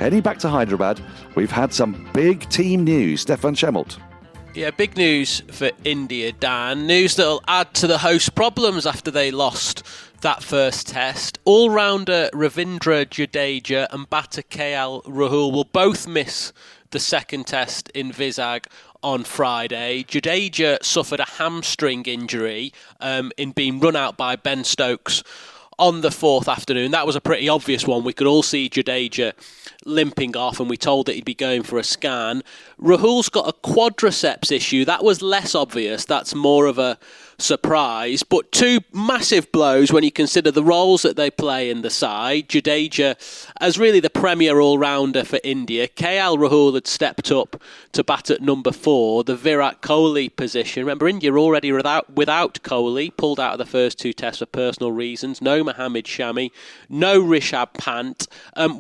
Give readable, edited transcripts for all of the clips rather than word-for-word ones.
heading back to Hyderabad, we've had some big team news. Stefan Schemmelt. Yeah, big news for India, Dan. News that'll add to the host problems after they lost that first test. All-rounder Ravindra Jadeja and batter KL Rahul will both miss the second test in Vizag on Friday. Jadeja suffered a hamstring injury in being run out by Ben Stokes on the fourth afternoon. That was a pretty obvious one. We could all see Jadeja limping off, and we told that he'd be going for a scan. Rahul's got a quadriceps issue. That was less obvious. That's more of a surprise. But two massive blows when you consider the roles that they play in the side. Jadeja as really the premier all-rounder for India. KL Rahul had stepped up to bat at number 4, the Virat Kohli position. Remember, India already without Kohli, pulled out of the first 2 tests for personal reasons. No Mohammad Shami, no Rishabh Pant.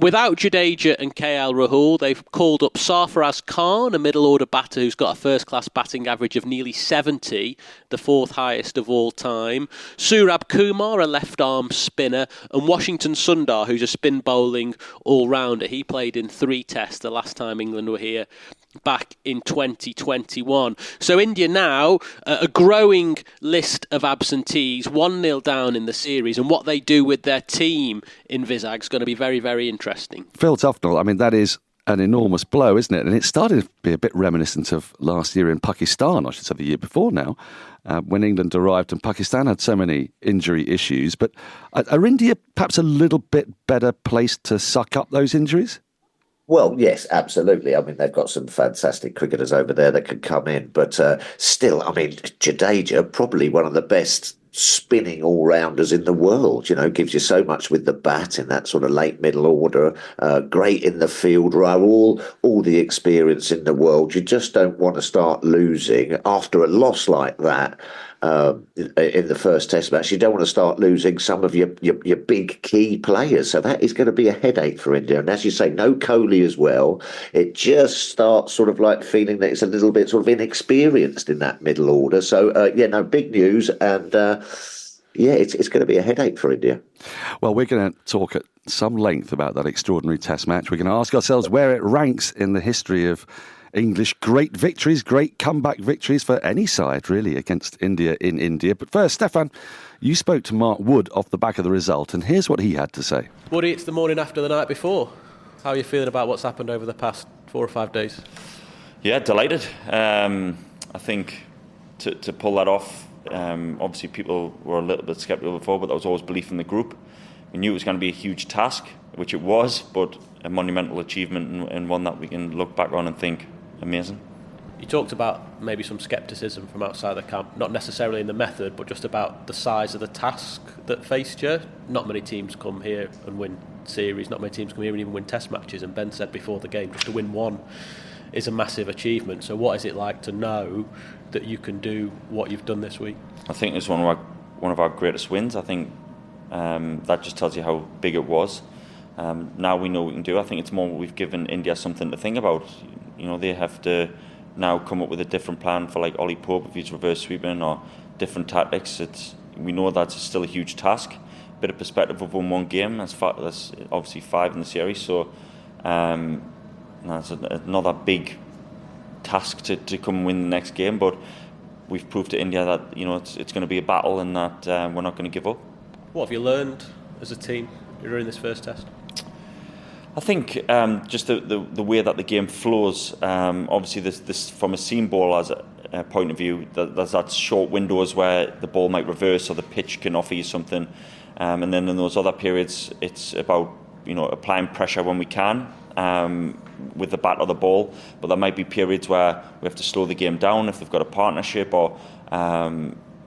Without Jadeja and KL Rahul, they've called up Sarfaraz Khan, a middle-order batter who's got a first-class batting average of nearly 70, the 4th highest of all time. Surab Kumar, a left-arm spinner, and Washington Sundar, who's a spin-bowling all-rounder. He played in 3 tests the last time England were here back in 2021. So India now, a growing list of absentees, 1-0 down in the series, and what they do with their team in Vizag is going to be very, very interesting. Phil Tufnell, I mean, that is an enormous blow, isn't it? And it started to be a bit reminiscent of last year in Pakistan, I should say the year before now, when England arrived and Pakistan had so many injury issues. But are India perhaps a little bit better placed to suck up those injuries? Well, yes, absolutely. I mean, they've got some fantastic cricketers over there that could come in. But still, I mean, Jadeja, probably one of the best spinning all-rounders in the world, gives you so much with the bat in that sort of late middle order, great in the field, Rahul, all the experience in the world. You just don't want to start losing after a loss like that. In the first test match, you don't want to start losing some of your big key players. So that is going to be a headache for India. And as you say, no Kohli as well. It just starts sort of like feeling that it's a little bit sort of inexperienced in that middle order. So, big news. And, it's going to be a headache for India. Well, we're going to talk at some length about that extraordinary test match. We're going to ask ourselves where it ranks in the history of English great victories, great comeback victories for any side, really, against India in India. But first, Stefan, you spoke to Mark Wood off the back of the result, and here's what he had to say. Woody, it's the morning after the night before. How are you feeling about what's happened over the past 4 or 5 days? Yeah, delighted. I think to pull that off, obviously people were a little bit sceptical before, but there was always belief in the group. We knew it was going to be a huge task, which it was, but a monumental achievement and one that we can look back on and think, amazing. You talked about maybe some scepticism from outside the camp, not necessarily in the method, but just about the size of the task that faced you. Not many teams come here and win series, not many teams come here and even win test matches, and Ben said before the game, just to win one is a massive achievement. So what is it like to know that you can do what you've done this week? I think it's one of our greatest wins. I think that just tells you how big it was. Now we know what we can do. I think it's more we've given India something to think about. They have to now come up with a different plan for like Ollie Pope if he's reverse sweeping or different tactics. We know that's still a huge task. Bit of perspective of one game. That's obviously 5 in the series. So that's another big task to come and win the next game. But we've proved to India that it's going to be a battle and that we're not going to give up. What have you learned as a team during this first test? I think just the way that the game flows. Obviously, this from a seam ball as a point of view, there's that short windows where the ball might reverse or the pitch can offer you something, and then in those other periods, it's about applying pressure when we can with the bat or the ball. But there might be periods where we have to slow the game down if they've got a partnership, or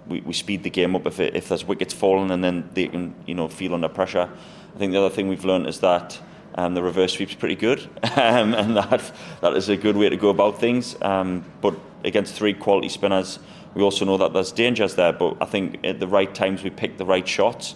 we speed the game up if there's wickets falling and then they can feel under pressure. I think the other thing we've learned is that the reverse sweep's pretty good, and that is a good way to go about things. But against 3 quality spinners, we also know that there's dangers there. But I think at the right times we picked the right shots.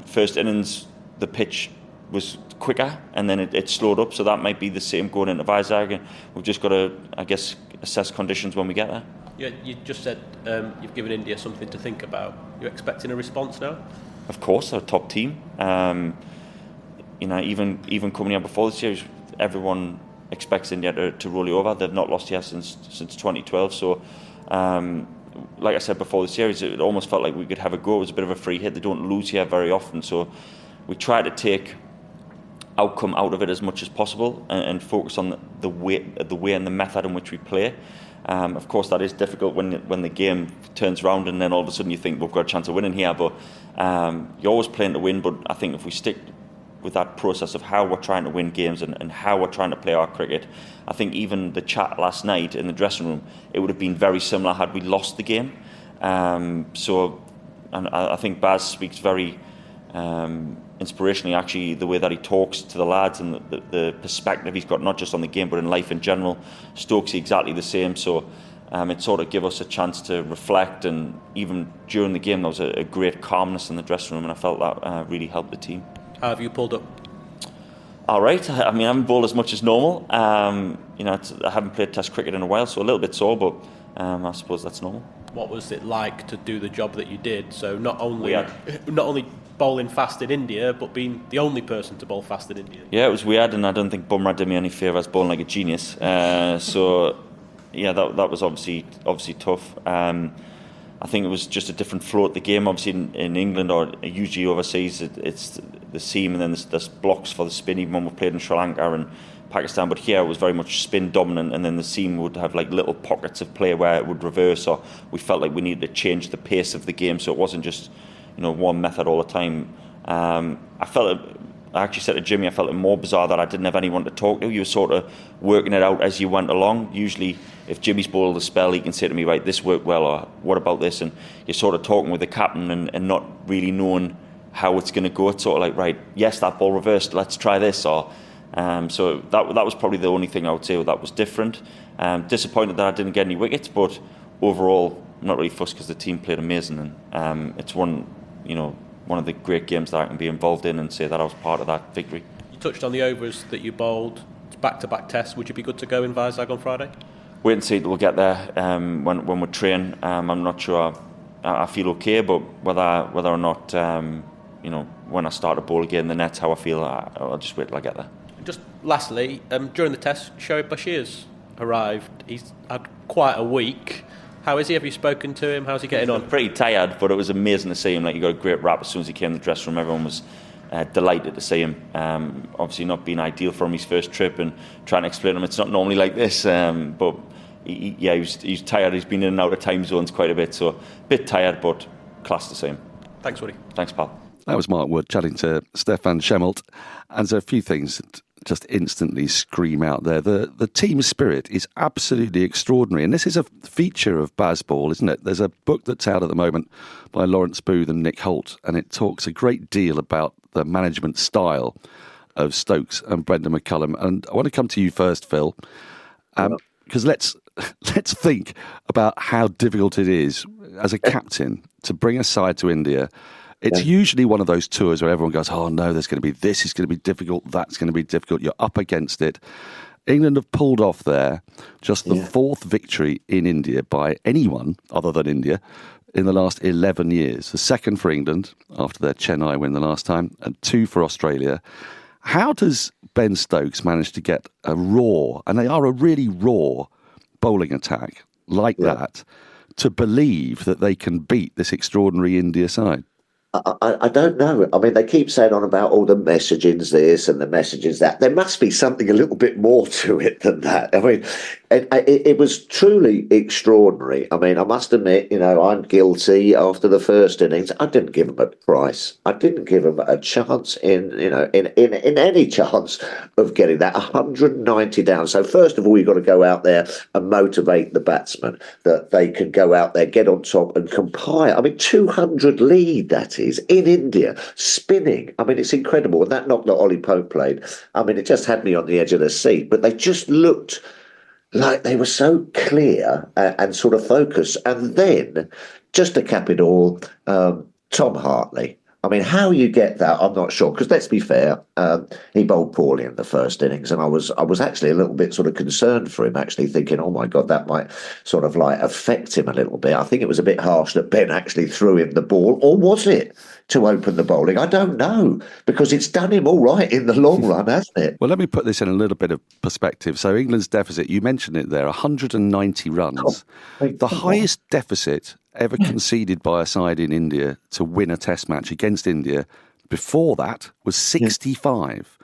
First innings, the pitch was quicker, and then it slowed up. So that might be the same going into Vizag. And we've just got to, I guess, assess conditions when we get there. Yeah, you just said you've given India something to think about. You're expecting a response now? Of course, they're a top team. Even coming here before the series, everyone expects India to roll you over. They've not lost here since 2012. So, like I said before the series, it almost felt like we could have a go. It was a bit of a free hit. They don't lose here very often, so we try to take outcome out of it as much as possible and focus on the way and the method in which we play. Of course, that is difficult when the game turns around and then all of a sudden you think we've got a chance of winning here. But you're always playing to win. But I think if we stick with that process of how we're trying to win games and how we're trying to play our cricket, I think even the chat last night in the dressing room, it would have been very similar had we lost the game. So I think Baz speaks very inspirationally, actually, the way that he talks to the lads and the perspective he's got, not just on the game but in life in general. Stokes exactly the same, so it sort of gave us a chance to reflect, and even during the game there was a great calmness in the dressing room, and I felt that really helped the team. How have you pulled up? All right. I mean, I haven't bowled as much as normal. I haven't played Test cricket in a while, so a little bit sore, but I suppose that's normal. What was it like to do the job that you did? So not only bowling fast in India, but being the only person to bowl fast in India. Yeah, it was weird, and I don't think Bumrah did me any favours bowling like a genius. So yeah, that was obviously tough. I think it was just a different flow at the game. Obviously in England or usually overseas, it's the seam and then there's blocks for the spin, even when we played in Sri Lanka and Pakistan. But here it was very much spin dominant, and then the seam would have like little pockets of play where it would reverse, or we felt like we needed to change the pace of the game, so it wasn't just one method all the time. I actually said to Jimmy, I felt it more bizarre that I didn't have anyone to talk to. You were sort of working it out as you went along. Usually, if Jimmy's bowled a spell, he can say to me, right, this worked well, or what about this? And you're sort of talking with the captain and not really knowing how it's going to go. It's sort of like, right, yes, that ball reversed, let's try this. Or so that was probably the only thing I would say that was different. Disappointed that I didn't get any wickets, but overall, I'm not really fussed because the team played amazing, and it's one of the great games that I can be involved in and say that I was part of that victory. You touched on the overs that you bowled. It's back-to-back tests. Would you be good to go in Vizag on Friday? Wait and see. We'll get there when we train. I'm not sure. I feel okay, but whether or not when I start to bowl again in the nets, how I feel, I'll just wait till I get there. Just lastly, during the test, Shoaib Bashir's arrived. He's had quite a week. How is he? Have you spoken to him? How's he getting on? Pretty tired, but it was amazing to see him. Like, he got a great rap as soon as he came in the dressing room. Everyone was delighted to see him. Obviously not being ideal for him his first trip, and trying to explain to him it's not normally like this. But he's tired. He's been in and out of time zones quite a bit, so a bit tired, but class to see him. Thanks, Woody. Thanks, pal. That was Mark Wood chatting to Stefan Schemmelt. And there's a few things that just instantly scream out there. The team spirit is absolutely extraordinary. And this is a feature of Bazball, isn't it? There's a book that's out at the moment by Lawrence Booth and Nick Holt, and it talks a great deal about the management style of Stokes and Brendan McCullum. And I want to come to you first, Phil, because let's think about how difficult it is as a captain to bring a side to India. It's usually one of those tours where everyone goes, oh no, there's going to be this is going to be difficult, that's going to be difficult. You're up against it. England have pulled off there just the fourth victory in India by anyone other than India in the last 11 years. The second for England after their Chennai win the last time, and 2 for Australia. How does Ben Stokes manage to get a raw, and they are a really raw bowling attack like that, to believe that they can beat this extraordinary India side? I don't know. I mean, they keep saying on about all the messaging's this and the messaging's that. There must be something a little bit more to it than that. I mean, it was truly extraordinary. I mean, I must admit, I'm guilty after the first innings. I didn't give them a price. I didn't give them a chance in any chance of getting that 190 down. So first of all, you've got to go out there and motivate the batsmen that they can go out there, get on top and compile. I mean, 200 lead, that is, in India, spinning. I mean, it's incredible. And that knock that Ollie Pope played, I mean, it just had me on the edge of the seat. But they just looked like they were so clear and sort of focused. And then, just to cap it all, Tom Hartley. I mean, how you get that, I'm not sure. Because let's be fair, he bowled poorly in the first innings, and I was actually a little bit sort of concerned for him, actually thinking, oh my God, that might sort of like affect him a little bit. I think it was a bit harsh that Ben actually threw him the ball, or was it? to open the bowling? I don't know, because it's done him all right in the long run, hasn't it? Well, let me put this in a little bit of perspective. So England's deficit, you mentioned it there, 190 runs. The highest deficit ever conceded by a side in India to win a test match against India before that was 65.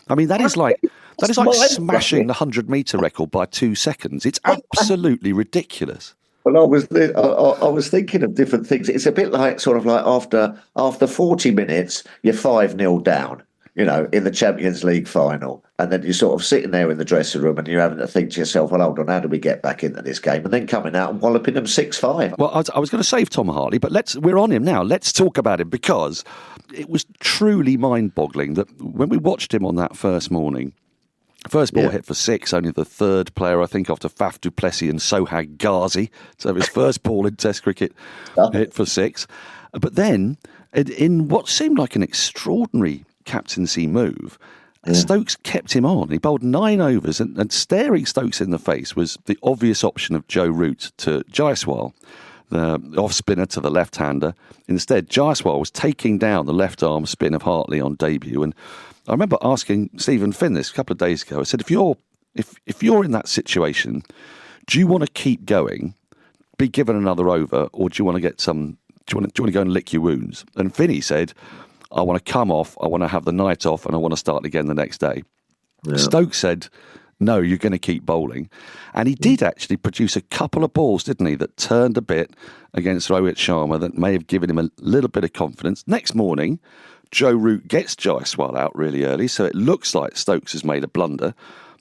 I mean, that is like smashing the 100-metre record by 2 seconds. It's absolutely ridiculous. Well, I was thinking of different things. It's a bit like sort of like after 40 minutes, you're 5-0 down, in the Champions League final. And then you're sort of sitting there in the dressing room and you're having to think to yourself, well, hold on, how do we get back into this game? And then coming out and walloping them 6-5. Well, I was going to save Tom Hartley, but we're on him now. Let's talk about him, because it was truly mind-boggling that when we watched him on that first morning, first ball hit for 6, only the third player, I think, after Faf du Plessis and Sohag Ghazi. So his first ball in Test cricket hit for 6. But then, in what seemed like an extraordinary captaincy move, Stokes kept him on. He bowled 9 overs, and staring Stokes in the face was the obvious option of Joe Root to Jaiswal, the off-spinner to the left-hander. Instead, Jaiswal was taking down the left-arm spin of Hartley on debut. And I remember asking Stephen Finn this a couple of days ago. I said, if you're in that situation, do you want to keep going, be given another over, or do you want to get some? Do you want to go and lick your wounds? And Finney said, I want to come off, I want to have the night off, and I want to start again the next day. Yeah. Stokes said, no, you're going to keep bowling. And he did actually produce a couple of balls, didn't he, that turned a bit against Rohit Sharma that may have given him a little bit of confidence. Next morning, Joe Root gets Jaiswal out really early, so it looks like Stokes has made a blunder.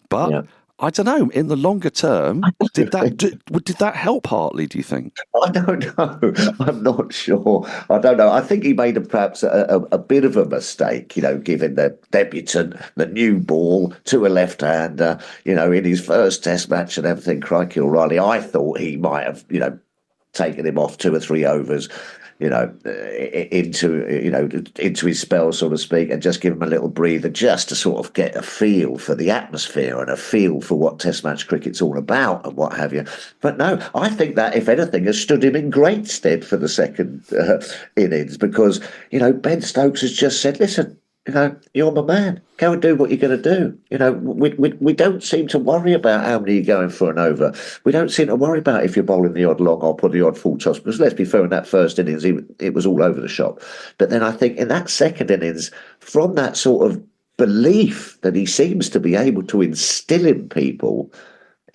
But I don't know, in the longer term, did that help Hartley, do you think? I don't know. I'm not sure. I don't know. I think he made perhaps a bit of a mistake, giving the debutant the new ball to a left-hander, in his first test match and everything. Crikey O'Reilly, I thought he might have, taken him off 2 or 3 overs, into his spell, so to speak, and just give him a little breather, just to sort of get a feel for the atmosphere and a feel for what Test match cricket's all about and what have you. But no, I think that, if anything, has stood him in great stead for the second innings, because, Ben Stokes has just said, listen, you're my man. Go and do what you're going to do. We don't seem to worry about how many you're going for an over. We don't seem to worry about if you're bowling the odd long hop or the odd full toss, because let's be fair, in that first innings, it was all over the shop. But then I think in that second innings, from that sort of belief that he seems to be able to instill in people,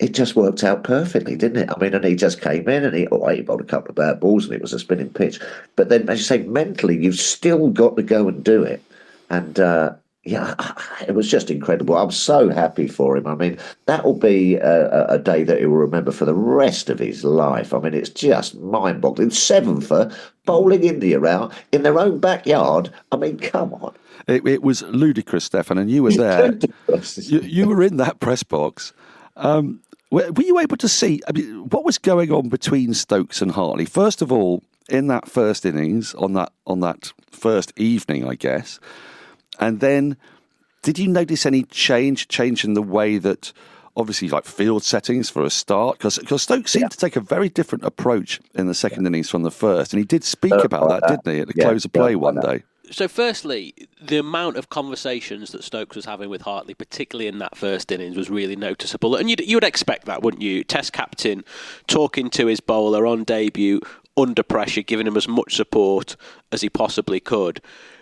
it just worked out perfectly, didn't it? I mean, and he just came in and he bowled a couple of bad balls and it was a spinning pitch. But then, as you say, mentally, you've still got to go and do it. And it was just incredible. I'm so happy for him. I mean, that will be a day that he will remember for the rest of his life. I mean, it's just mind-boggling. 7 for bowling India out in their own backyard. I mean, come on. It was ludicrous, Stefan, and you were there. You were in that press box. Were you able to see, what was going on between Stokes and Hartley? First of all, in that first innings, on that first evening, I guess. And then, did you notice any change in the way that, obviously, like field settings for a start? Because Stokes seemed to take a very different approach in the second innings from the first. And he did speak about that, didn't he, at the close of play one day? So firstly, the amount of conversations that Stokes was having with Hartley, particularly in that first innings, was really noticeable. And you would expect that, wouldn't you? Test captain talking to his bowler on debut, under pressure, giving him as much support as he possibly could.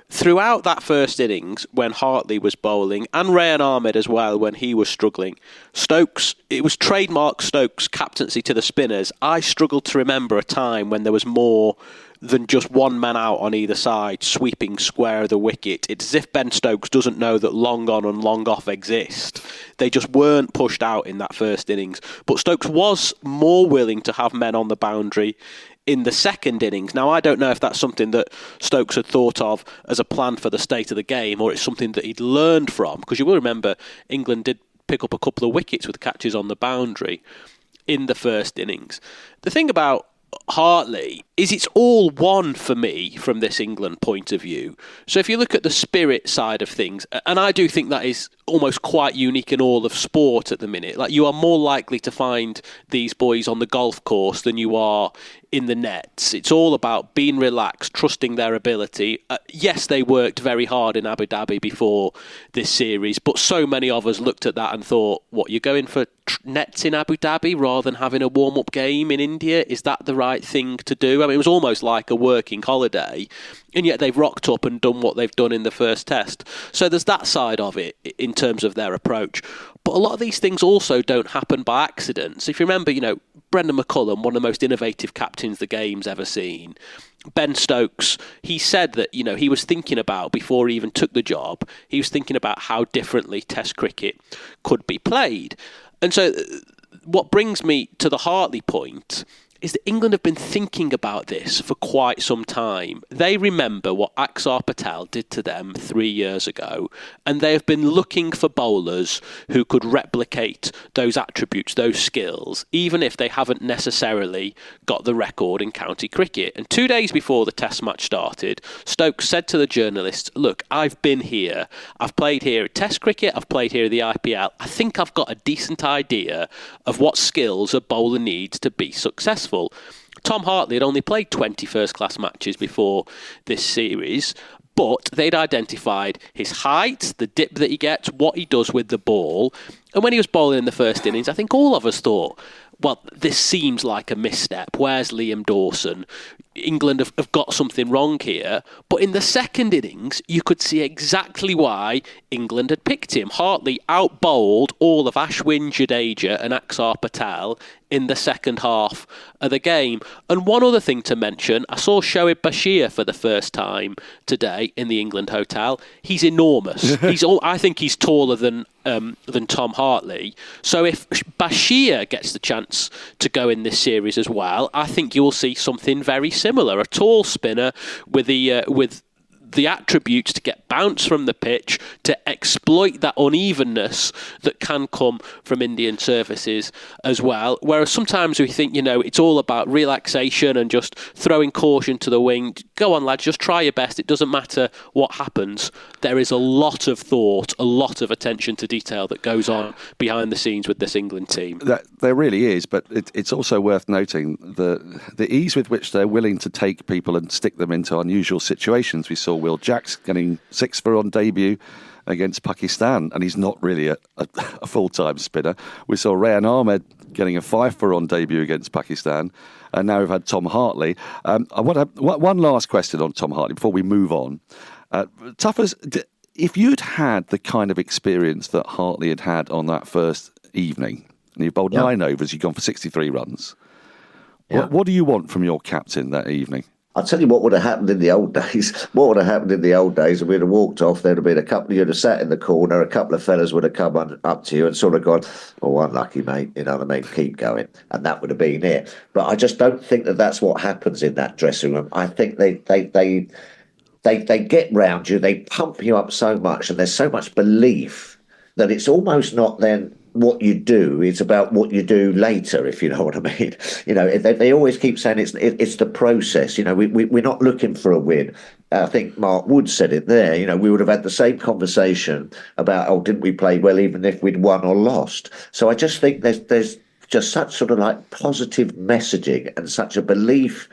Throughout that first innings, when Hartley was bowling, and Rayan Ahmed as well, when he was struggling, Stokes, it was trademark Stokes' captaincy to the spinners. I struggled to remember a time when there was more than just one man out on either side, sweeping square of the wicket. It's as if Ben Stokes doesn't know that long on and long off exist. They just weren't pushed out in that first innings. But Stokes was more willing to have men on the boundary in the second innings. Now, I don't know if that's something that Stokes had thought of as a plan for the state of the game, or it's something that he'd learned from, because you will remember England did pick up a couple of wickets with catches on the boundary in the first innings. The thing about Hartley is it's all one for me from this England point of view. So if you look at the spirit side of things, and I do think that is almost quite unique in all of sport at the minute. Like, you are more likely to find these boys on the golf course than you are in the nets. It's all about being relaxed, trusting their ability. Yes, they worked very hard in Abu Dhabi before this series, but so many of us looked at that and thought, what, you're going for nets in Abu Dhabi rather than having a warm-up game in India? Is that the right thing to do? I mean, it was almost like a working holiday, and yet they've rocked up and done what they've done in the first test. So there's that side of it in terms of their approach. But a lot of these things also don't happen by accident. So if you remember, Brendan McCullum, one of the most innovative captains the game's ever seen, Ben Stokes, he said that, he was thinking about, before he even took the job, he was thinking about how differently Test cricket could be played. And so what brings me to the Hartley point is that England have been thinking about this for quite some time. They remember what Axar Patel did to them 3 years ago, and they have been looking for bowlers who could replicate those attributes, those skills, even if they haven't necessarily got the record in county cricket. And 2 days before the Test match started, Stokes said to the journalists, look, I've been here. I've played here at Test cricket. I've played here at the IPL. I think I've got a decent idea of what skills a bowler needs to be successful. Tom Hartley had only played 20 first-class matches before this series, but they'd identified his height, the dip that he gets, what he does with the ball. And when he was bowling in the first innings, I think all of us thought, well, this seems like a misstep. Where's Liam Dawson? England have got something wrong here. But in the second innings, you could see exactly why England had picked him. Hartley out-bowled all of Ashwin, Jadeja and Axar Patel in the second half of the game. And one other thing to mention, I saw Shoaib Bashir for the first time today in the England hotel. He's enormous. I think he's taller than Tom Hartley. So if Bashir gets the chance to go in this series as well, I think you'll see something very similar. A tall spinner with the attributes to get bounced from the pitch, to exploit that unevenness that can come from Indian surfaces as well. Whereas sometimes we think, it's all about relaxation and just throwing caution to the wind. Go on, lads, just try your best. It doesn't matter what happens. There is a lot of thought, a lot of attention to detail that goes on behind the scenes with this England team. There really is, but it's also worth noting the ease with which they're willing to take people and stick them into unusual situations. We saw Will Jacks getting 6 for on debut against Pakistan, and he's not really a full-time spinner. We saw Rayan Ahmed getting a 5 for on debut against Pakistan, and now we've had Tom Hartley. I want one last question on Tom Hartley before we move on. Tuffers, if you'd had the kind of experience that Hartley had had on that first evening, and you've bowled 9 overs, you've gone for 63 runs, what do you want from your captain that evening? I'll tell you what would have happened in the old days. What would have happened in the old days, if we'd have walked off, there'd have been a couple, you'd have sat in the corner, a couple of fellas would have come up to you and sort of gone, oh, unlucky, mate, you know what I mean, keep going. And that would have been it. But I just don't think that that's what happens in that dressing room. I think they get round you, they pump you up so much, and there's so much belief that it's almost not then what you do, it's about what you do later, if you know what I mean. They always keep saying it's the process. We're not looking for a win. I think Mark Wood said it there. We would have had the same conversation about, didn't we play well even if we'd won or lost? So I just think there's just such sort of like positive messaging and such a belief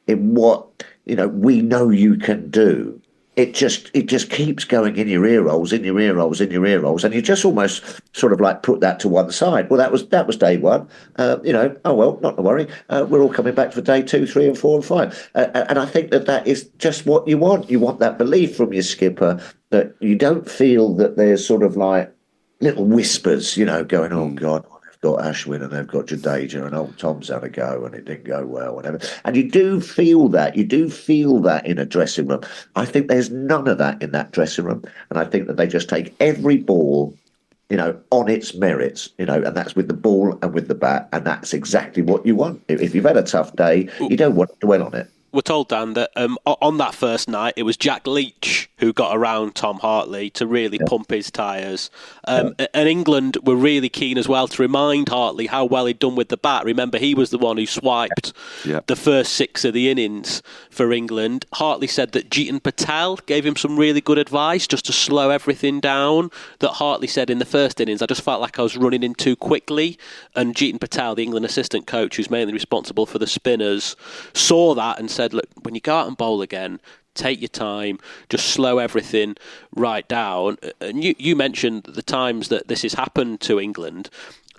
in what, we know you can do. It just keeps going in your ear rolls, and you just almost sort of like put that to one side. Well, that was day one. Oh well, not to worry. We're all coming back for day 2, 3, and 4, and 5. And I think that is just what you want. You want that belief from your skipper that you don't feel that there's sort of like little whispers, going, oh God, got Ashwin and they've got Jadeja and old Tom's had a go and it didn't go well, whatever. And you do feel that in a dressing room. I think there's none of that in that dressing room, and I think that they just take every ball, on its merits, and that's with the ball and with the bat, and that's exactly what you want. If you've had a tough day, you don't want to dwell on it. we're told, Dan, that on that first night, it was Jack Leach who got around Tom Hartley to really pump his tyres. And England were really keen as well to remind Hartley how well he'd done with the bat. Remember, he was the one who swiped the first 6 of the innings for England. Hartley said that Jeetan Patel gave him some really good advice just to slow everything down. That Hartley said in the first innings, I just felt like I was running in too quickly. And Jeetan Patel, the England assistant coach, who's mainly responsible for the spinners, saw that and said, look, when you go out and bowl again, take your time, just slow everything right down. And you mentioned the times that this has happened to England.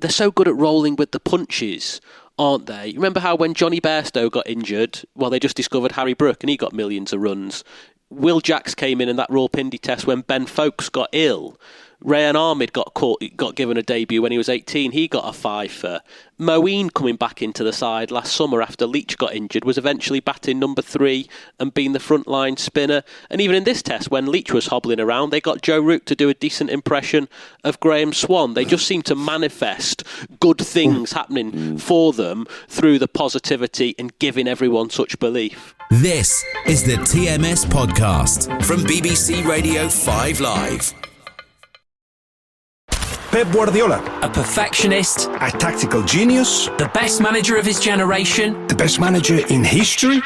They're so good at rolling with the punches, aren't they? You remember how when Johnny Bairstow got injured, well, they just discovered Harry Brook and he got millions of runs. Will Jacks came in that Rawalpindi test when Ben Foakes got ill. Rayan Ahmed got given a debut when he was 18. He got a fifer. Moeen, coming back into the side last summer after Leach got injured, was eventually batting number 3 and being the frontline spinner. And even in this test, when Leach was hobbling around, they got Joe Root to do a decent impression of Graham Swan. They just seem to manifest good things happening for them through the positivity and giving everyone such belief. This is the TMS podcast from BBC Radio 5 Live. Pep Guardiola, a perfectionist, a tactical genius, the best manager of his generation, the best manager in history.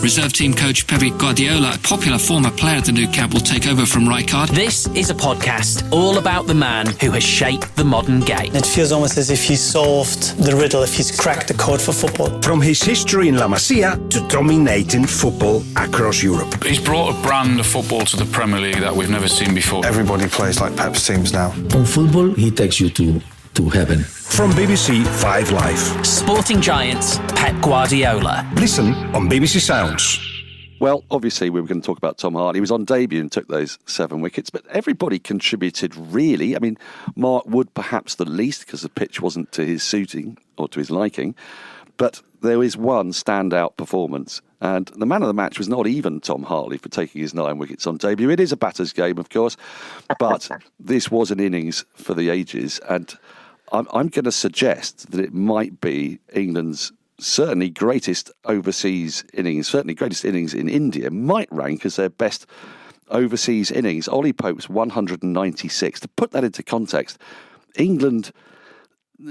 Reserve team coach Pep Guardiola, a popular former player at the Nou Camp, will take over from Rijkaard. This is a podcast all about the man who has shaped the modern game. It feels almost as if he's solved the riddle, if he's cracked the code for football. From his history in La Masia to dominating football across Europe. He's brought a brand of football to the Premier League that we've never seen before. Everybody plays like Pep's teams now. On football, he takes you to heaven. From BBC 5 Live. Sporting Giants, Pep Guardiola. Listen on BBC Sounds. Well, obviously, we were going to talk about Tom Hartley. He was on debut and took those 7 wickets, but everybody contributed, really. I mean, Mark Wood perhaps the least, because the pitch wasn't to his suiting or to his liking. But there is one standout performance, and the man of the match was not even Tom Hartley for taking his 9 wickets on debut. It is a batter's game, of course, but this was an innings for the ages, and I'm going to suggest that it might be England's certainly greatest overseas innings, certainly greatest innings in India, might rank as their best overseas innings. Ollie Pope's 196. To put that into context, England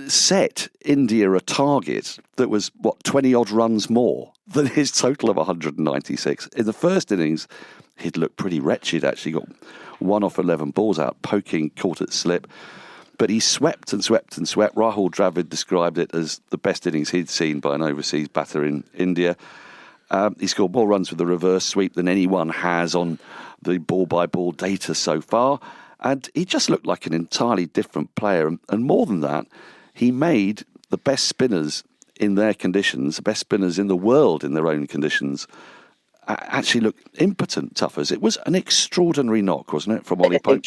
set India a target that was, 20-odd runs more than his total of 196. In the first innings, he'd looked pretty wretched, actually. Got 1 off 11 balls out, poking, caught at slip. But he swept and swept and swept. Rahul Dravid described it as the best innings he'd seen by an overseas batter in India. He scored more runs with the reverse sweep than anyone has on the ball-by-ball data so far. And he just looked like an entirely different player. And more than that, he made the best spinners in their conditions, the best spinners in the world in their own conditions, actually look impotent, Tuffers. It was an extraordinary knock, wasn't it, from Ollie Pope?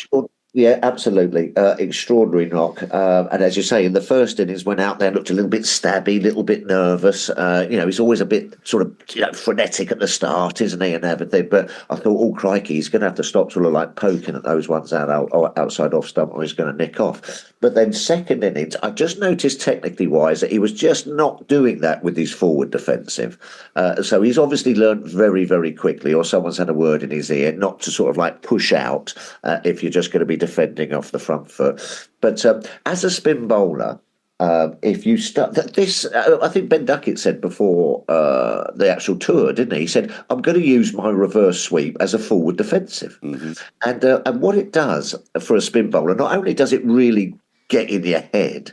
Yeah, absolutely. Extraordinary knock. And as you say, in the first innings, went out there, looked a little bit stabby, a little bit nervous. He's always a bit sort of, frenetic at the start, isn't he, and everything. But I thought, oh, crikey, he's going to have to stop sort of like poking at those ones outside off stump, or he's going to nick off. But then second innings, I just noticed technically wise that he was just not doing that with his forward defensive. So he's obviously learned very, very quickly, or someone's had a word in his ear, not to sort of like push out if you're just going to be defending off the front foot. But as a spin bowler, if you start this, I think Ben Duckett said before the actual tour, didn't he? He said, I'm going to use my reverse sweep as a forward defensive. Mm-hmm. And what it does for a spin bowler, not only does it really get in your head,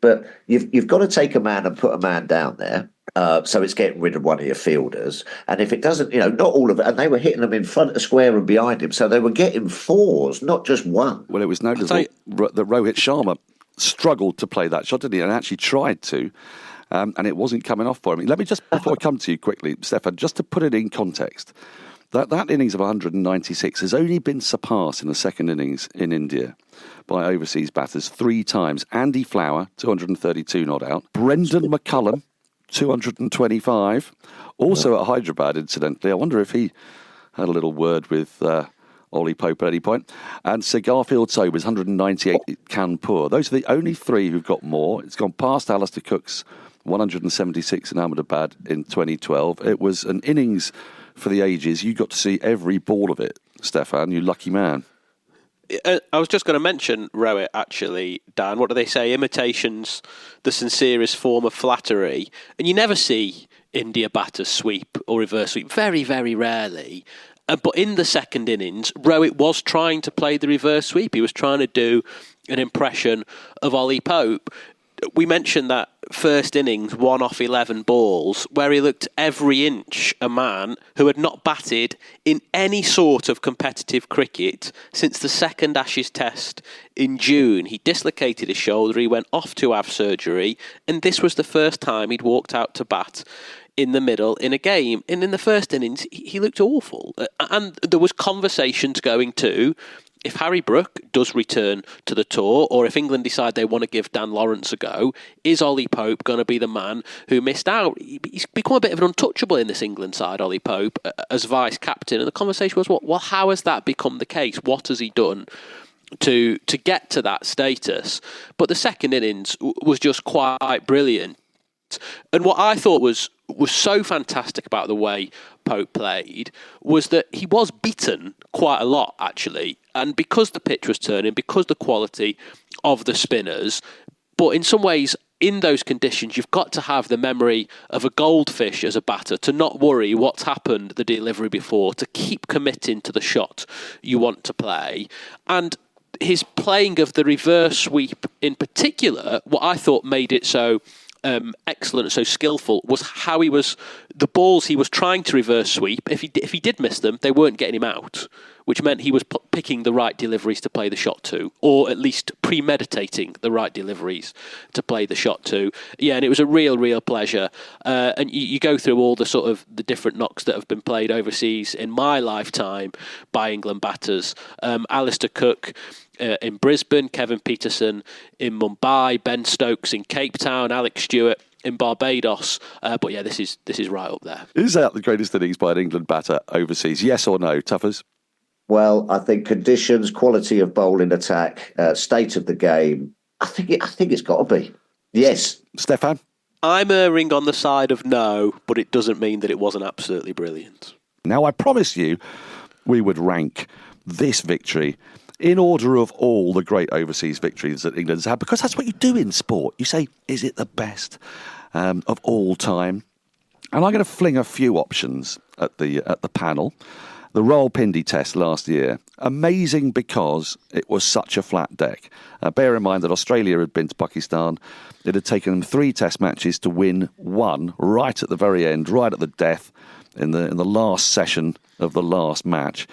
but you've got to take a man and put a man down there. So it's getting rid of one of your fielders. And if it doesn't, not all of it, and they were hitting them in front of the square and behind him, so they were getting 4s, not just 1. Well, it was notable that Rohit Sharma struggled to play that shot, didn't he? And actually tried to, and it wasn't coming off for him. Let me just, before I come to you quickly, Stefan, just to put it in context, that innings of 196 has only been surpassed in the second innings in India by overseas batters 3 times. Andy Flower, 232 not out. Brendan McCullum, 225. Also at Hyderabad, incidentally. I wonder if he had a little word with Ollie Pope at any point. And Sir Garfield Sobers, 198 at Kanpur. Those are the only 3 who've got more. It's gone past Alistair Cook's 176 in Ahmedabad in 2012. It was an innings for the ages. You got to see every ball of it, Stefan, you lucky man. I was just going to mention Rowett, actually, Dan. What do they say? Imitation's the sincerest form of flattery. And you never see India batters sweep or reverse sweep. Very, very rarely. But in the second innings, Rowett was trying to play the reverse sweep. He was trying to do an impression of Ollie Pope. We mentioned that first innings, 1 off 11 balls, where he looked every inch a man who had not batted in any sort of competitive cricket since the second Ashes test in June. He dislocated his shoulder, he went off to have surgery, and this was the first time he'd walked out to bat in the middle in a game. And in the first innings, he looked awful. And there was conversations going to, if Harry Brook does return to the tour, or if England decide they want to give Dan Lawrence a go, is Ollie Pope going to be the man who missed out? He's become a bit of an untouchable in this England side, Ollie Pope, as vice-captain. And the conversation was, well, how has that become the case? What has he done to get to that status? But the second innings was just quite brilliant. And what I thought was so fantastic about the way Pope played was that he was beaten quite a lot, actually. And because the pitch was turning, because the quality of the spinners, but in some ways, in those conditions, you've got to have the memory of a goldfish as a batter, to not worry what's happened the delivery before, to keep committing to the shot you want to play. And his playing of the reverse sweep in particular, what I thought made it so excellent and so skillful was how the balls he was trying to reverse sweep, if he did miss them, they weren't getting him out, which meant he was picking the right deliveries to play the shot to, or at least premeditating the right deliveries to play the shot to. Yeah, and it was a real pleasure. And you go through all the sort of the different knocks that have been played overseas in my lifetime by England batters. Alistair Cook in Brisbane, Kevin Peterson in Mumbai, Ben Stokes in Cape Town, Alex Stewart in Barbados. But yeah, this is right up there. Is that the greatest innings by an England batter overseas? Yes or no, Tuffers? Well, I think conditions, quality of bowling attack, state of the game, I think it's got to be. Yes. Stefan? I'm erring on the side of no, but it doesn't mean that it wasn't absolutely brilliant. Now, I promised you we would rank this victory in order of all the great overseas victories that England's had, because that's what you do in sport. You say, is it the best of all time? And I'm going to fling a few options at the panel. The Rawalpindi Test last year, amazing because it was such a flat deck. Bear in mind that Australia had been to Pakistan. It had taken them 3 Test matches to win 1 right at the very end, right at the death, in the last session of the last match.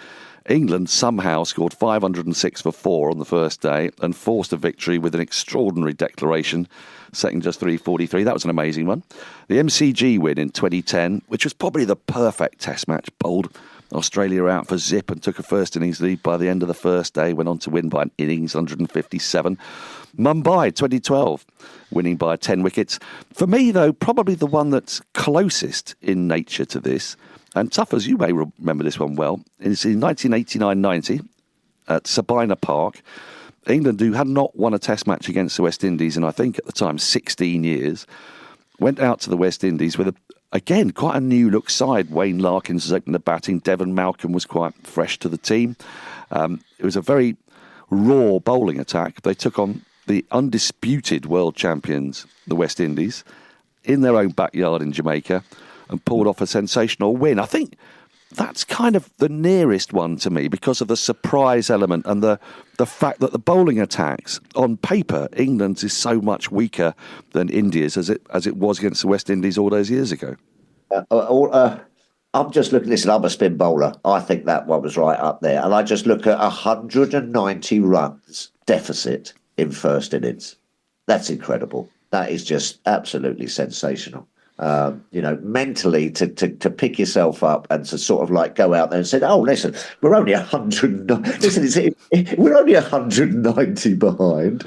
England somehow scored 506 for 4 on the first day and forced a victory with an extraordinary declaration, setting just 343. That was an amazing one. The MCG win in 2010, which was probably the perfect Test match, bowled Australia out for zip and took a first innings lead by the end of the first day, went on to win by an innings, 157. Mumbai 2012, winning by 10 wickets. For me, though, probably the one that's closest in nature to this, and Tuffers, you may remember this one well, it's in 1989-90 at Sabina Park. England, who had not won a Test match against the West Indies in, I think at the time, 16 years, went out to the West Indies with again, quite a new-look side. Wayne Larkins was opening the batting. Devon Malcolm was quite fresh to the team. It was a very raw bowling attack. They took on the undisputed world champions, the West Indies, in their own backyard in Jamaica and pulled off a sensational win. I think that's kind of the nearest one to me because of the surprise element and the fact that the bowling attacks, on paper, England's is so much weaker than India's as it was against the West Indies all those years ago. I'm just looking, listen, I'm a spin bowler. I think that one was right up there. And I just look at 190 runs deficit in first innings. That's incredible. That is just absolutely sensational. Mentally to pick yourself up and to sort of like go out there and say, oh, listen, we're only 190 behind.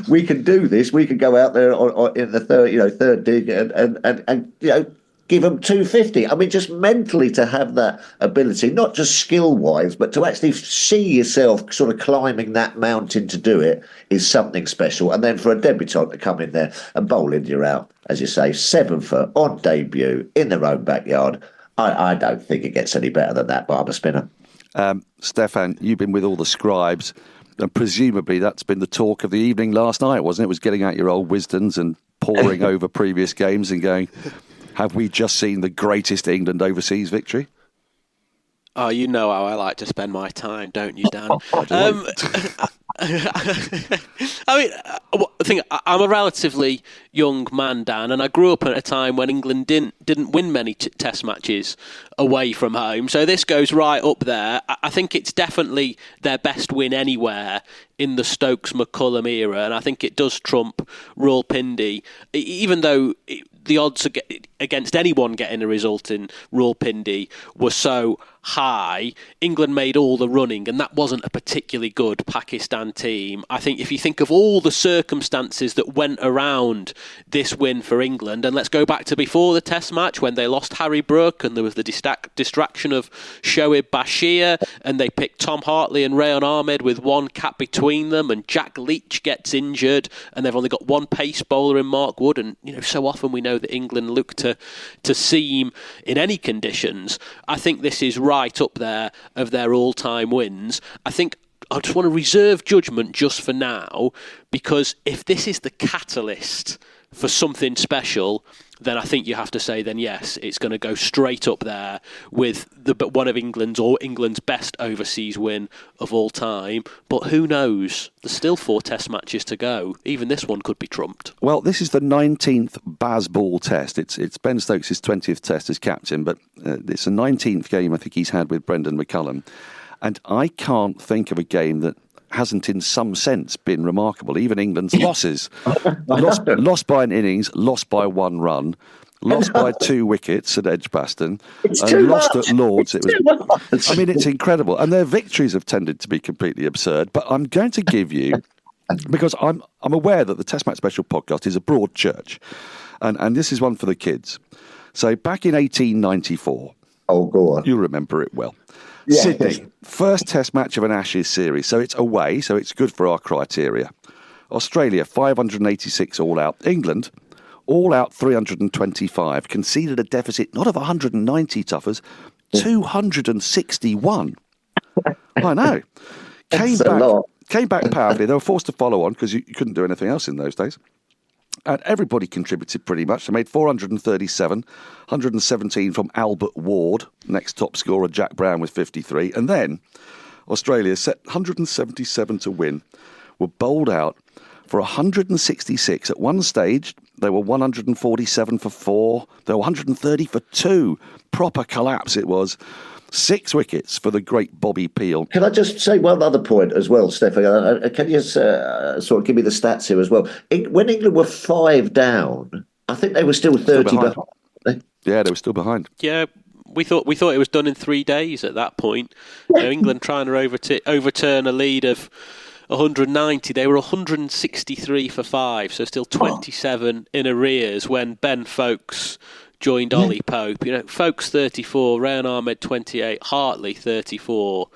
We can do this. We can go out there in the third dig and give them 250. I mean, just mentally to have that ability, not just skill-wise, but to actually see yourself sort of climbing that mountain to do it is something special. And then for a debutant to come in there and bowl India out, as you say, 7 foot on debut in their own backyard. I don't think it gets any better than that, but I'm a spinner. Stefan, you've been with all the scribes, and presumably that's been the talk of the evening last night, wasn't it? It was getting out your old wisdoms and poring over previous games and going, have we just seen the greatest England overseas victory? Oh, you know how I like to spend my time, don't you, Dan? I'm a relatively young man, Dan, and I grew up at a time when England didn't win many test matches away from home. So this goes right up there. I think it's definitely their best win anywhere in the Stokes-McCullum era, and I think it does trump Rawalpindi, even though the odds against anyone getting a result in Rawalpindi were so high. England made all the running, and that wasn't a particularly good Pakistan team. I think if you think of all the circumstances that went around this win for England, and let's go back to before the Test match when they lost Harry Brook and there was the distraction of Shoaib Bashir, and they picked Tom Hartley and Rayon Ahmed with one cap between them, and Jack Leach gets injured, and they've only got one pace bowler in Mark Wood, and so often we know that England look to seam in any conditions. I think this is right up there of their all-time wins. I think I just want to reserve judgment just for now, because if this is the catalyst for something special, then I think you have to say, then yes, it's going to go straight up there with one of England's best overseas win of all time. But who knows? There's still 4 test matches to go. Even this one could be trumped. Well, this is the 19th Bazball test. It's Ben Stokes' 20th test as captain, but it's the 19th game I think he's had with Brendan McCullum. And I can't think of a game that hasn't in some sense been remarkable. Even England's losses. lost by an innings, lost by 1 run, lost by 2 wickets at Edgbaston, and lost at Lords. I mean, it's incredible. And their victories have tended to be completely absurd. But I'm going to give you, because I'm aware that the Test Match Special podcast is a broad church, and this is one for the kids. So back in 1894, oh, go on. You remember it well. Yeah. Sydney, first test match of an Ashes series. So it's away, so it's good for our criteria. Australia, 586 all out. England, all out 325. Conceded a deficit not of 190 tuffers, 261. I know. Came back powerfully. They were forced to follow on because you couldn't do anything else in those days. And everybody contributed pretty much. They made 437, 117 from Albert Ward, next top scorer Jack Brown with 53. And then Australia set 177 to win, were bowled out for 166. At one stage, they were 147 for 4. They were 130 for 2. Proper collapse it was. 6 wickets for the great Bobby Peel. Can I just say one other point as well, Stefan? Can you sort of give me the stats here as well? When England were 5 down, I think they were still 30 behind. Yeah, they were still behind. Yeah, we thought it was done in 3 days at that point. England trying to overturn a lead of 190. They were 163 for 5, so still 27 in arrears when Ben Foakes joined Ollie Pope. Foakes 34, Rayon Ahmed 28, Hartley 34.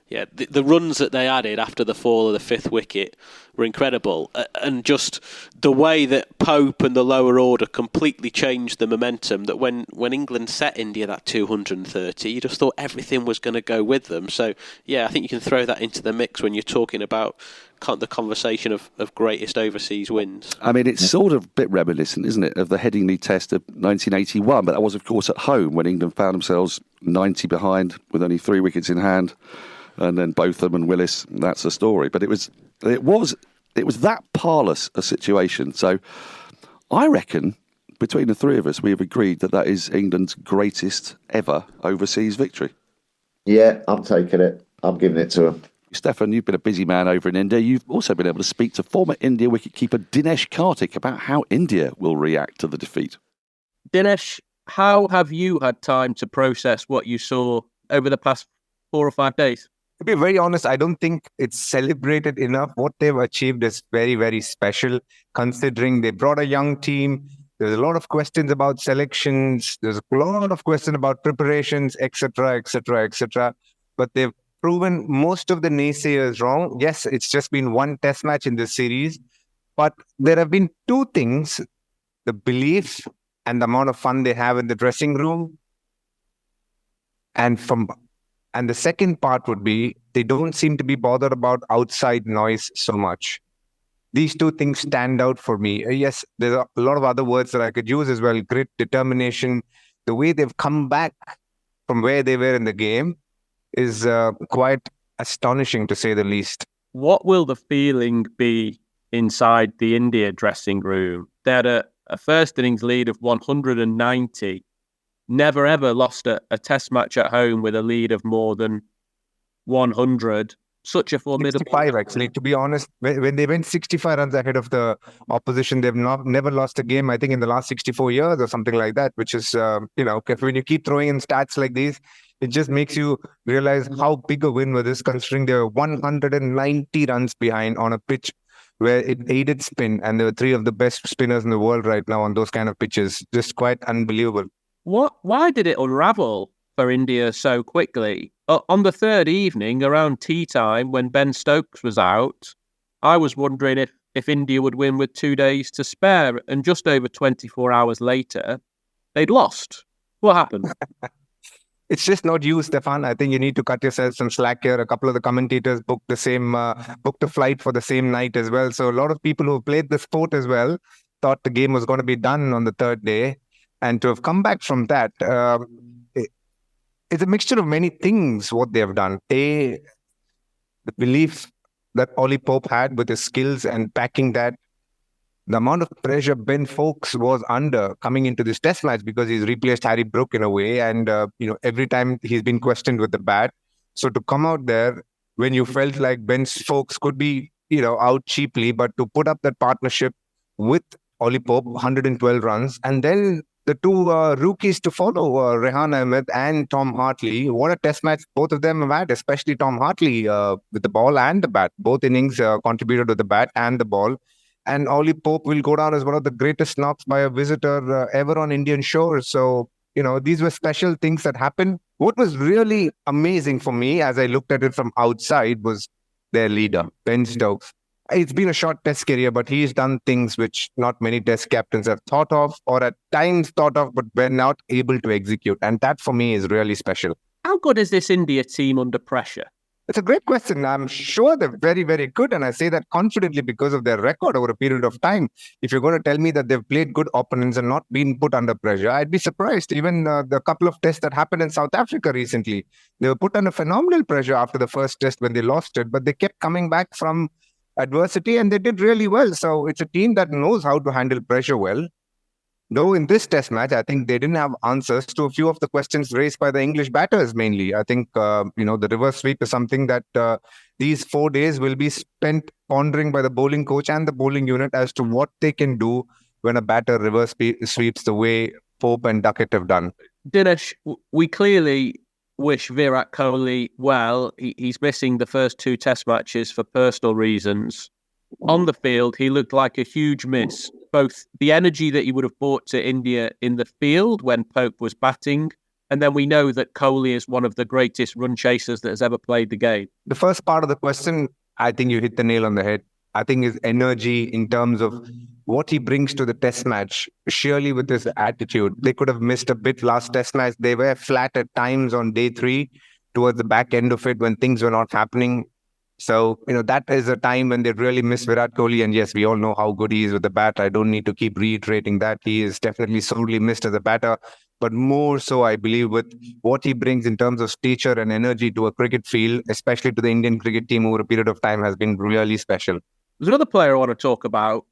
Yeah, the runs that they added after the fall of the 5th wicket were incredible. And just the way that Pope and the lower order completely changed the momentum, that when England set India that 230, you just thought everything was going to go with them. So, yeah, I think you can throw that into the mix when you're talking about the conversation of greatest overseas wins. I mean, it's sort of a bit reminiscent, isn't it, of the Headingley Test of 1981, but that was, of course, at home when England found themselves 90 behind with only 3 wickets in hand, and then Botham and Willis. That's the story. But it was that parlous a situation. So I reckon between the 3 of us, we have agreed that is England's greatest ever overseas victory. Yeah, I'm taking it. I'm giving it to them. Stefan, you've been a busy man over in India. You've also been able to speak to former India wicketkeeper Dinesh Karthik about how India will react to the defeat. Dinesh, how have you had time to process what you saw over the past 4 or 5 days? To be very honest, I don't think it's celebrated enough. What they've achieved is very, very special, considering they brought a young team. There's a lot of questions about selections. There's a lot of questions about preparations, etc., etc., etc. But they've proven most of the naysayers wrong. Yes, it's just been 1 test match in this series, but there have been 2 things the belief and the amount of fun they have in the dressing room. And the second part would be they don't seem to be bothered about outside noise so much. These two things stand out for me. Yes, there's a lot of other words that I could use as well. Grit, determination, the way they've come back from where they were in the game is quite astonishing, to say the least. What will the feeling be inside the India dressing room? They had a first innings lead of 190. Never ever lost a test match at home with a lead of more than 100. Such a formidable... 65, actually. To be honest, when they went 65 runs ahead of the opposition, they've never lost a game, I think, in the last 64 years or something like that, which is, when you keep throwing in stats like these, it just makes you realize how big a win was this, considering they were 190 runs behind on a pitch where it aided spin, and there were three of the best spinners in the world right now on those kind of pitches. Just quite unbelievable. Why did it unravel for India so quickly? On the third evening, around tea time, when Ben Stokes was out, I was wondering if India would win with 2 days to spare, and just over 24 hours later, they'd lost. What happened? It's just not you, Stefan. I think you need to cut yourself some slack here. A couple of the commentators booked a flight for the same night as well. So a lot of people who played the sport as well thought the game was going to be done on the third day. And to have come back from that, it's a mixture of many things, what they have done. The belief that Ollie Pope had with his skills and packing that, the amount of pressure Ben Foakes was under coming into this test match, because he's replaced Harry Brook in a way. And, every time he's been questioned with the bat. So to come out there when you felt like Ben Foakes could be, out cheaply, but to put up that partnership with Ollie Pope, 112 runs, and then the two rookies to follow, Rehan Ahmed and Tom Hartley. What a test match both of them have had, especially Tom Hartley with the ball and the bat. Both innings contributed with the bat and the ball. And Ollie Pope will go down as one of the greatest knocks by a visitor ever on Indian shores. So, these were special things that happened. What was really amazing for me as I looked at it from outside was their leader, Ben Stokes. It's been a short test career, but he's done things which not many test captains have thought of, or at times thought of, but were not able to execute. And that for me is really special. How good is this India team under pressure? It's a great question. I'm sure they're very, very good. And I say that confidently because of their record over a period of time. If you're going to tell me that they've played good opponents and not been put under pressure, I'd be surprised. Even the couple of tests that happened in South Africa recently, they were put under phenomenal pressure after the first test when they lost it, but they kept coming back from adversity and they did really well. So it's a team that knows how to handle pressure well. Though in this test match, I think they didn't have answers to a few of the questions raised by the English batters mainly. I think, the reverse sweep is something that these 4 days will be spent pondering by the bowling coach and the bowling unit as to what they can do when a batter reverse sweeps the way Pope and Duckett have done. Dinesh, we clearly wish Virat Kohli well. He's missing the first 2 test matches for personal reasons. On the field, he looked like a huge miss. Both the energy that he would have brought to India in the field when Pope was batting, and then we know that Kohli is one of the greatest run chasers that has ever played the game. The first part of the question, I think you hit the nail on the head. I think his energy in terms of what he brings to the test match, surely with his attitude. They could have missed a bit last test match. They were flat at times on day 3 towards the back end of it when things were not happening. So, that is a time when they really miss Virat Kohli. And yes, we all know how good he is with the bat. I don't need to keep reiterating that. He is definitely sorely missed as a batter. But more so, I believe, with what he brings in terms of stature and energy to a cricket field, especially to the Indian cricket team over a period of time, has been really special. There's another player I want to talk about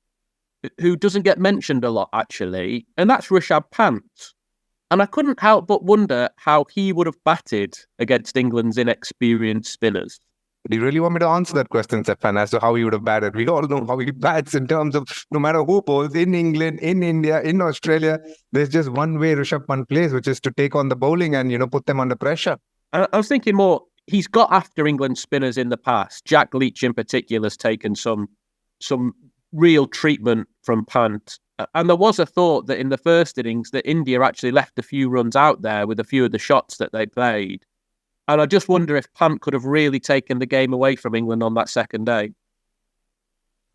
who doesn't get mentioned a lot, actually, and that's Rishabh Pant. And I couldn't help but wonder how he would have batted against England's inexperienced spinners. Do you really want me to answer that question, Stefan, as to how he would have batted? We all know how he bats in terms of no matter who bowls, in England, in India, in Australia, there's just one way Rishabh Pant plays, which is to take on the bowling and, put them under pressure. I was thinking more, he's got after England spinners in the past. Jack Leach in particular has taken some real treatment from Pant. And there was a thought that in the first innings that India actually left a few runs out there with a few of the shots that they played. And I just wonder if Pant could have really taken the game away from England on that second day.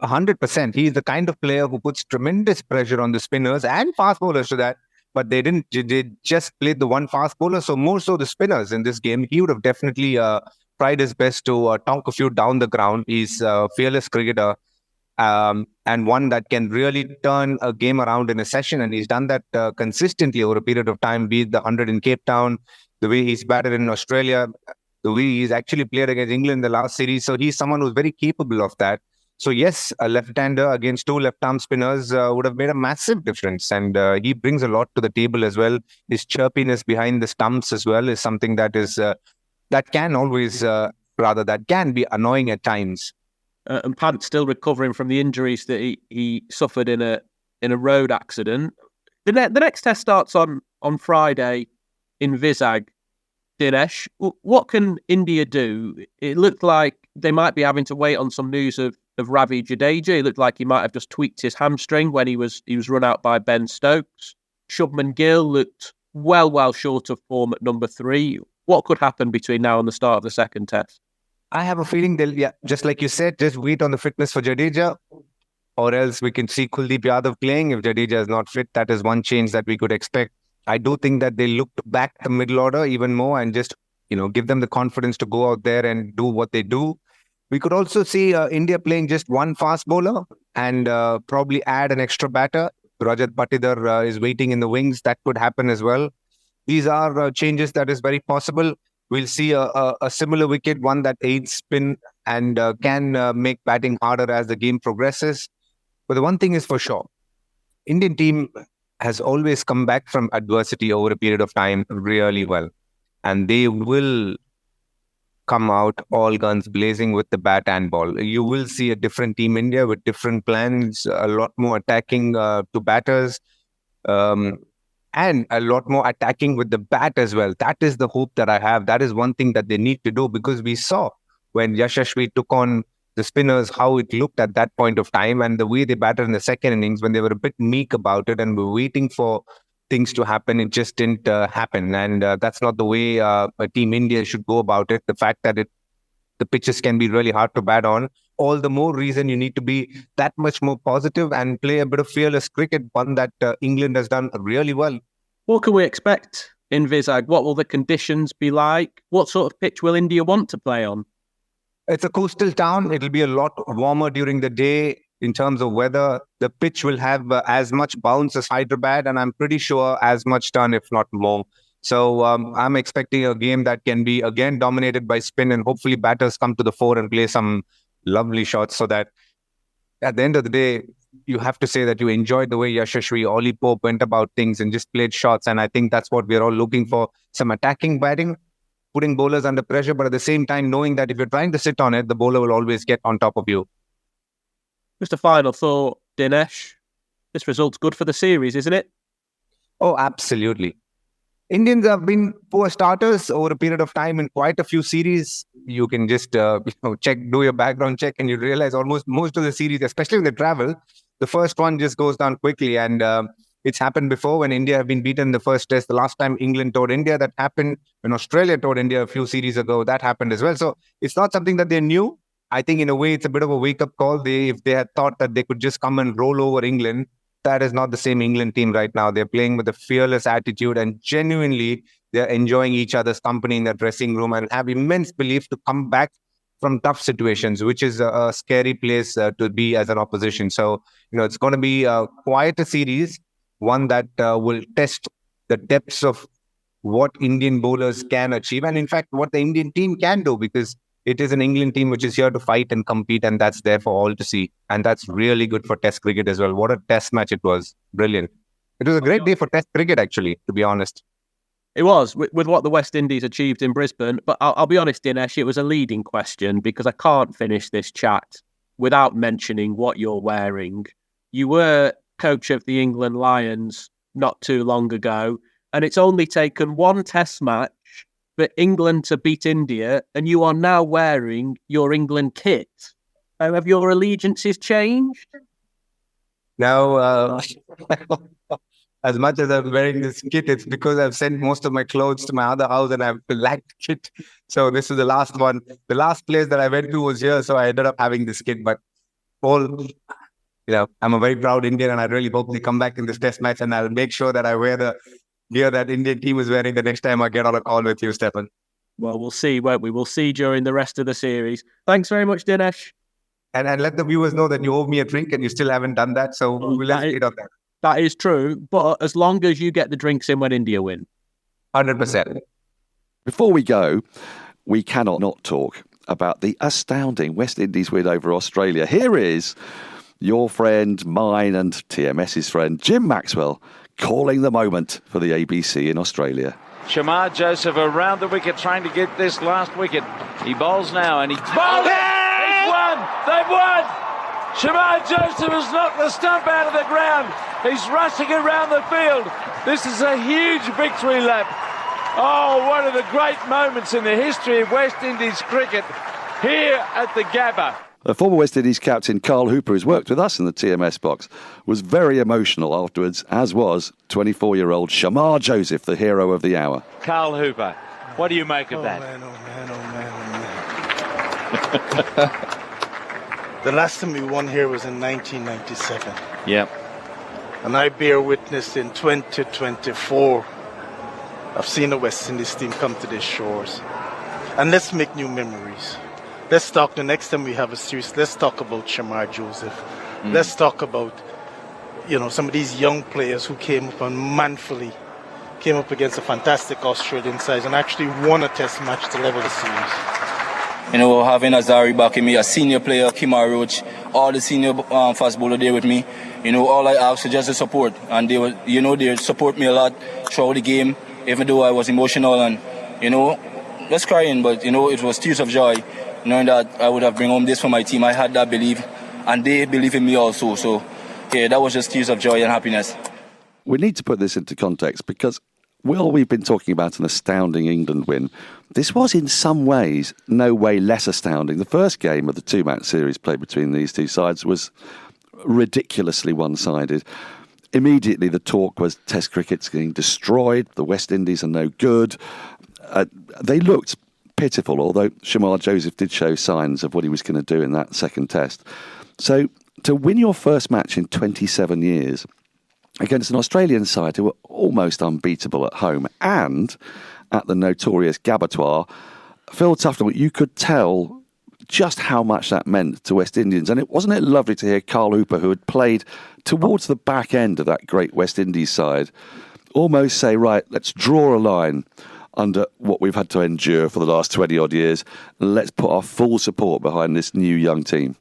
100%. He's the kind of player who puts tremendous pressure on the spinners and fast bowlers to that. But they didn't. They just played the one fast bowler, so more so the spinners in this game. He would have definitely tried his best to tonk a few down the ground. He's a fearless cricketer, and one that can really turn a game around in a session. And he's done that consistently over a period of time, be it the 100 in Cape Town, the way he's batted in Australia, the way he's actually played against England in the last series. So he's someone who's very capable of that. So yes, a left-hander against two left-arm spinners would have made a massive difference. And he brings a lot to the table as well. His chirpiness behind the stumps as well is something that is that can be annoying at times. And Pant's still recovering from the injuries that he suffered in a road accident. The next test starts on Friday in Vizag. Dinesh, what can India do? It looked like they might be having to wait on some news of Ravi Jadeja. It looked like he might have just tweaked his hamstring when he was run out by Ben Stokes. Shubman Gill looked well short of form at number 3. What could happen between now and the start of the second test? I have a feeling they'll, just like you said, just wait on the fitness for Jadeja, or else we can see Kuldeep Yadav playing. If Jadeja is not fit, that is one change that we could expect. I do think that they looked back the middle order even more and just, give them the confidence to go out there and do what they do. We could also see India playing just one fast bowler and probably add an extra batter. Rajat Patidar is waiting in the wings. That could happen as well. These are changes that is very possible. We'll see a similar wicket, one that aids spin and can make batting harder as the game progresses. But the one thing is for sure, Indian team has always come back from adversity over a period of time really well. And they will come out all guns blazing with the bat and ball. You will see a different Team India with different plans, a lot more attacking to batters, and a lot more attacking with the bat as well. That is the hope that I have. That is one thing that they need to do, because we saw when Yashasvi took on the spinners, how it looked at that point of time, and the way they batted in the second innings when they were a bit meek about it and were waiting for things to happen. It just didn't happen. And that's not the way a Team India should go about it. The fact that the pitches can be really hard to bat on, all the more reason you need to be that much more positive and play a bit of fearless cricket, one that England has done really well. What can we expect in Vizag? What will the conditions be like? What sort of pitch will India want to play on? It's a coastal town. It'll be a lot warmer during the day in terms of weather. The pitch will have as much bounce as Hyderabad, and I'm pretty sure as much turn, if not more. So I'm expecting a game that can be, again, dominated by spin, and hopefully batters come to the fore and play some lovely shots, so that at the end of the day, you have to say that you enjoyed the way Yashasvi, Ollie Pope went about things and just played shots. And I think that's what we're all looking for. Some attacking batting, putting bowlers under pressure, but at the same time knowing that if you're trying to sit on it, the bowler will always get on top of you. Just a final thought, Dinesh. This result's good for the series, isn't it? Oh, absolutely. Indians have been poor starters over a period of time in quite a few series. You can just do your background check, and you realize almost most of the series, especially when they travel, the first one just goes down quickly. And it's happened before when India have been beaten in the first test. The last time England toured India, that happened. When Australia toured India a few series ago, that happened as well. So it's not something that they knew. I think in a way it's a bit of a wake-up call. If they had thought that they could just come and roll over England, that is not the same England team right now. They're playing with a fearless attitude, and genuinely they're enjoying each other's company in the dressing room and have immense belief to come back from tough situations, which is a scary place to be as an opposition. So, it's going to be quite a series, one that will test the depths of what Indian bowlers can achieve, and in fact, what the Indian team can do, because it is an England team which is here to fight and compete, and that's there for all to see. And that's really good for Test cricket as well. What a Test match it was. Brilliant. It was a great day for Test cricket, actually, to be honest. It was, with what the West Indies achieved in Brisbane. But I'll be honest, Dinesh, it was a leading question, because I can't finish this chat without mentioning what you're wearing. You were coach of the England Lions not too long ago, and it's only taken one Test match for England to beat India, and you are now wearing your England kit. Have your allegiances changed? Now, as much as I'm wearing this kit, it's because I've sent most of my clothes to my other house and I've lacked kit. So this is the last one. The last place that I went to was here, so I ended up having this kit. But Paul, I'm a very proud Indian, and I really hope they come back in this test match, and I'll make sure that I wear the gear that Indian team is wearing the next time I get on a call with you, Stefan. Well, we'll see, won't we? We'll see during the rest of the series. Thanks very much, Dinesh. And let the viewers know that you owe me a drink and you still haven't done that, so we'll hit on that. That is true, but as long as you get the drinks in when India win. 100%. Before we go, we cannot not talk about the astounding West Indies win over Australia. Here is your friend, mine and TMS's friend, Jim Maxwell, calling the moment for the ABC in Australia. Shamar Joseph around the wicket trying to get this last wicket. He bowls now and he's bowled it! He's won! They've won! Shamar Joseph has knocked the stump out of the ground. He's rushing around the field. This is a huge victory lap. Oh, one of the great moments in the history of West Indies cricket here at the Gabba. The former West Indies captain Carl Hooper, who's worked with us in the TMS box, was very emotional afterwards, as was 24-year-old Shamar Joseph, the hero of the hour. Carl Hooper, what do you make of that? The last time we won here was in 1997. Yep. And I bear witness in 2024 of seeing the West Indies team come to these shores. And let's make new memories. Let's talk the next time we have a series. Let's talk about Shamar Joseph. Let's talk about, some of these young players who came up and manfully came up against a fantastic Australian side and actually won a test match to level the series. Having Azari back in me, a senior player, Kemar Roach, all the senior fast bowler there with me. All I asked was just the support, and they support me a lot throughout the game, even though I was emotional and just crying, but it was tears of joy. Knowing that I would have bring home this for my team. I had that belief, and they believe in me also. So, that was just tears of joy and happiness. We need to put this into context because, we've been talking about an astounding England win. This was in some ways no way less astounding. The first game of the two-match series played between these two sides was ridiculously one-sided. Immediately the talk was Test cricket's getting destroyed, the West Indies are no good. They looked pitiful, although Shamar Joseph did show signs of what he was going to do in that second test. So to win your first match in 27 years against an Australian side who were almost unbeatable at home and at the notorious Gabatoir, Phil Tufton, you could tell just how much that meant to West Indians. And wasn't it lovely to hear Carl Hooper, who had played towards the back end of that great West Indies side, almost say, right, let's draw a line under what we've had to endure for the last 20-odd years. Let's put our full support behind this new young team.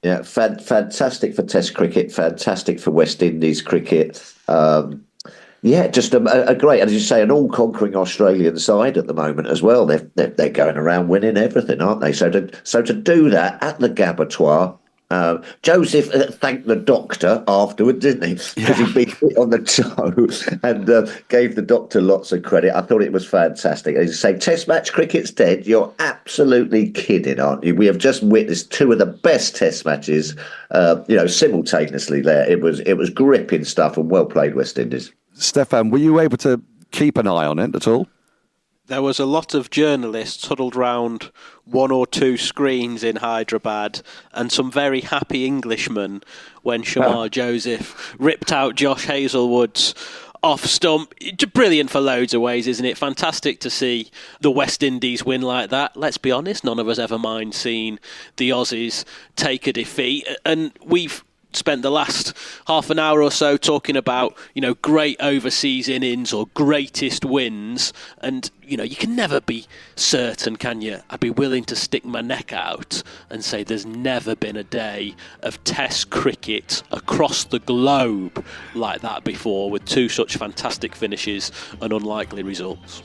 Yeah, fantastic for Test cricket, fantastic for West Indies cricket. Just a great, as you say, an all-conquering Australian side at the moment as well. They're going around winning everything, aren't they? So to do that at the Gabatoir, Joseph thanked the doctor afterwards, didn't he? Because he'd been hit on the toe and gave the doctor lots of credit. I thought it was fantastic. As you say, Test match cricket's dead. You're absolutely kidding, aren't you? We have just witnessed two of the best Test matches, simultaneously there. It was gripping stuff and well played, West Indies. Stefan, were you able to keep an eye on it at all? There was a lot of journalists huddled round one or two screens in Hyderabad and some very happy Englishmen when Shamar Joseph ripped out Josh Hazlewood's off stump. Brilliant for loads of ways, isn't it? Fantastic to see the West Indies win like that. Let's be honest, none of us ever mind seeing the Aussies take a defeat. And we've spent the last half an hour or so talking about, great overseas innings or greatest wins. And, you can never be certain, can you? I'd be willing to stick my neck out and say there's never been a day of Test cricket across the globe like that before, with two such fantastic finishes and unlikely results.